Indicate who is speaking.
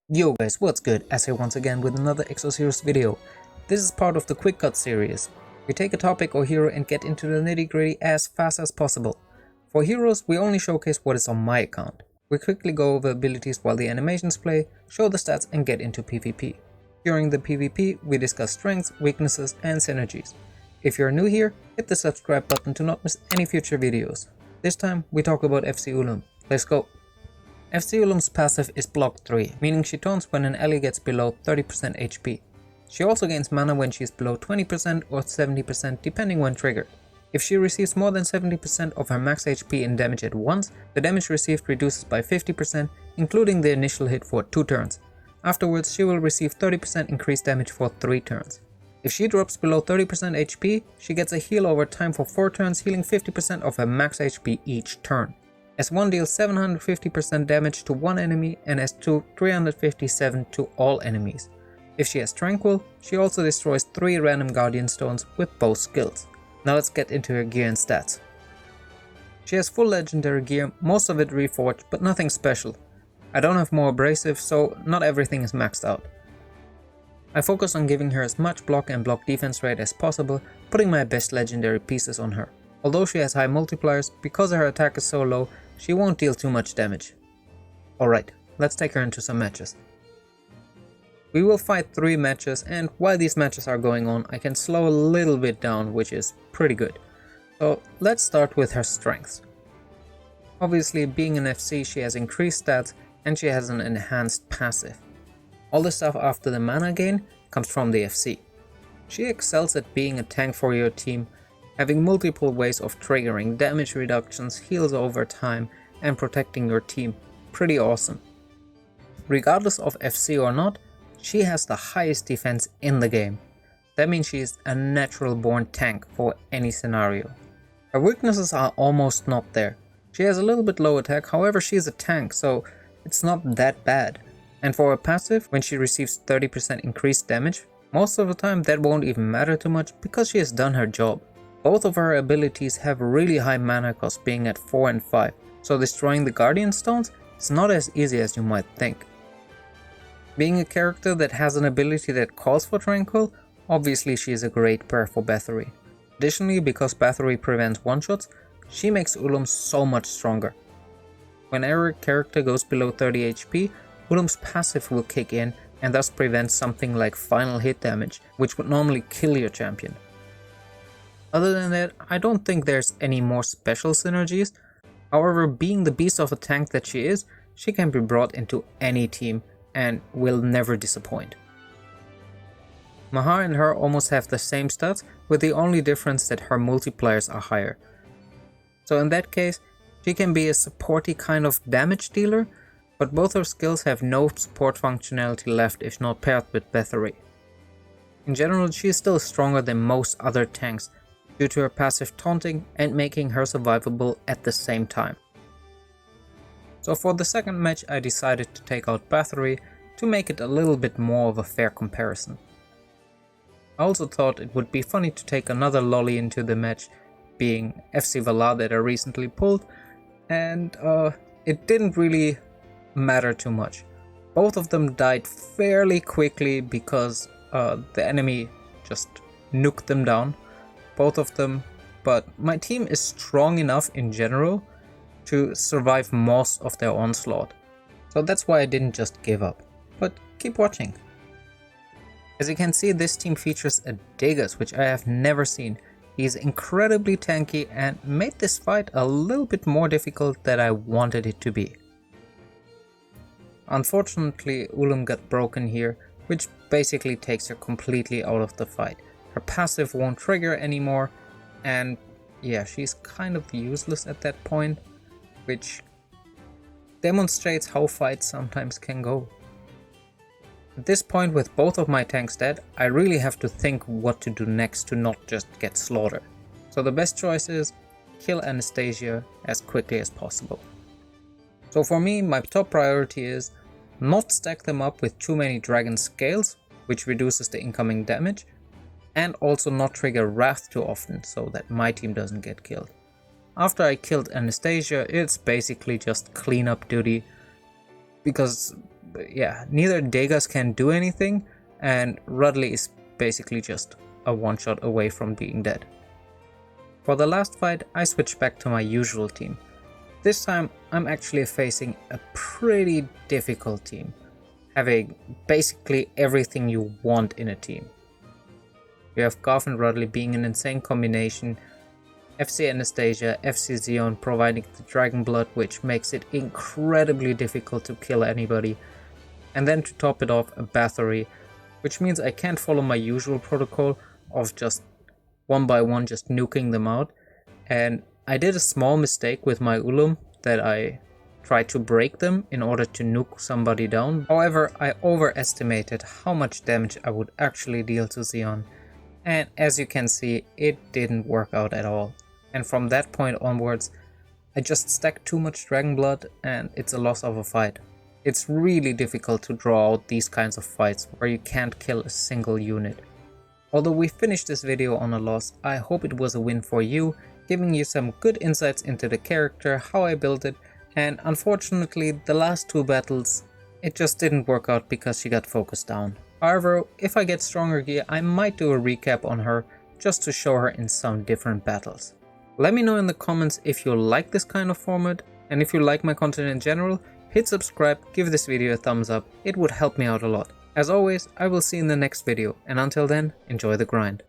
Speaker 1: Yo guys, what's good? As here once again with another Exos video. This is part of the quick cut series. We take a topic or hero and get into the nitty gritty as fast as possible. For heroes, we only showcase what is on my account. We quickly go over abilities while the animations play, show the stats and get into PvP. During the PvP, we discuss strengths, weaknesses and synergies. If you're new here, hit the subscribe button to not miss any future videos. This time, we talk about FC Uloom. Let's go! FC Uloom's passive is block 3, meaning she taunts when an ally gets below 30% HP. She also gains mana when she is below 20% or 70% depending when triggered. If she receives more than 70% of her max HP in damage at once, the damage received reduces by 50%, including the initial hit for 2 turns. Afterwards, she will receive 30% increased damage for 3 turns. If she drops below 30% HP, she gets a heal over time for 4 turns, healing 50% of her max HP each turn. S1 deals 750% damage to one enemy and S2 357 to all enemies. If she has Tranquil, she also destroys 3 random Guardian Stones with both skills. Now let's get into her gear and stats. She has full legendary gear, most of it reforged, but nothing special. I don't have more abrasive, so not everything is maxed out. I focus on giving her as much block and block defense rate as possible, putting my best legendary pieces on her. Although she has high multipliers, because her attack is so low, she won't deal too much damage. Alright, let's take her into some matches. We will fight 3 matches, and while these matches are going on, I can slow a little bit down, which is pretty good. So let's start with her strengths. Obviously, being an FC, she has increased stats and she has an enhanced passive. All the stuff after the mana gain comes from the FC. She excels at being a tank for your team, having multiple ways of triggering damage reductions, heals over time, and protecting your team. Pretty awesome. Regardless of FC or not, she has the highest defense in the game. That means she is a natural born tank for any scenario. Her weaknesses are almost not there. She has a little bit low attack, however she is a tank, so it's not that bad. And for her passive, when she receives 30% increased damage, most of the time that won't even matter too much because she has done her job. Both of her abilities have really high mana cost, being at 4 and 5, so destroying the Guardian Stones is not as easy as you might think. Being a character that has an ability that calls for Tranquil, obviously she is a great pair for Bathory. Additionally, because Bathory prevents one-shots, she makes Uloom so much stronger. Whenever a character goes below 30 HP, Uloom's passive will kick in and thus prevent something like final hit damage, which would normally kill your champion. Other than that, I don't think there's any more special synergies. However, being the beast of a tank that she is, she can be brought into any team and will never disappoint. Mahar and her almost have the same stats, with the only difference that her multipliers are higher. So in that case, she can be a supporty kind of damage dealer, but both her skills have no support functionality left if not paired with Bathory. In general, she is still stronger than most other tanks, due to her passive taunting and making her survivable at the same time. So for the second match I decided to take out Bathory to make it a little bit more of a fair comparison. I also thought it would be funny to take another lolly into the match, being FC Valar that I recently pulled, and it didn't really matter too much. Both of them died fairly quickly because the enemy just nuked them down. Both of them, but my team is strong enough in general to survive most of their onslaught. So that's why I didn't just give up. But keep watching. As you can see, this team features a Diggers, which I have never seen. He's incredibly tanky and made this fight a little bit more difficult than I wanted it to be. Unfortunately, Uloom got broken here, which basically takes her completely out of the fight. Her passive won't trigger anymore, and yeah, she's kind of useless at that point, which demonstrates how fights sometimes can go. At this point, with both of my tanks dead, I really have to think what to do next to not just get slaughtered. So the best choice is kill Anastasia as quickly as possible. So for me, my top priority is not stack them up with too many dragon scales, which reduces the incoming damage, and also not trigger Wrath too often so that my team doesn't get killed. After I killed Anastasia, it's basically just cleanup duty, because yeah, neither Degas can do anything, and Rudley is basically just a one-shot away from being dead. For the last fight, I switched back to my usual team. This time, I'm actually facing a pretty difficult team, having basically everything you want in a team. You have Garth and Rudley being an insane combination, FC Anastasia, FC Xeon providing the Dragon Blood, which makes it incredibly difficult to kill anybody, and then to top it off, a Bathory, which means I can't follow my usual protocol of just one by one just nuking them out. And I did a small mistake with my Uloom that I tried to break them in order to nuke somebody down. However, I overestimated how much damage I would actually deal to Xeon, and as you can see, it didn't work out at all. And from that point onwards, I just stacked too much Dragon Blood and it's a loss of a fight. It's really difficult to draw out these kinds of fights where you can't kill a single unit. Although we finished this video on a loss, I hope it was a win for you, giving you some good insights into the character, how I built it, and unfortunately the last two battles, it just didn't work out because she got focused down. However, if I get stronger gear, I might do a recap on her just to show her in some different battles. Let me know in the comments if you like this kind of format, and if you like my content in general, hit subscribe, give this video a thumbs up, it would help me out a lot. As always, I will see you in the next video, and until then, enjoy the grind.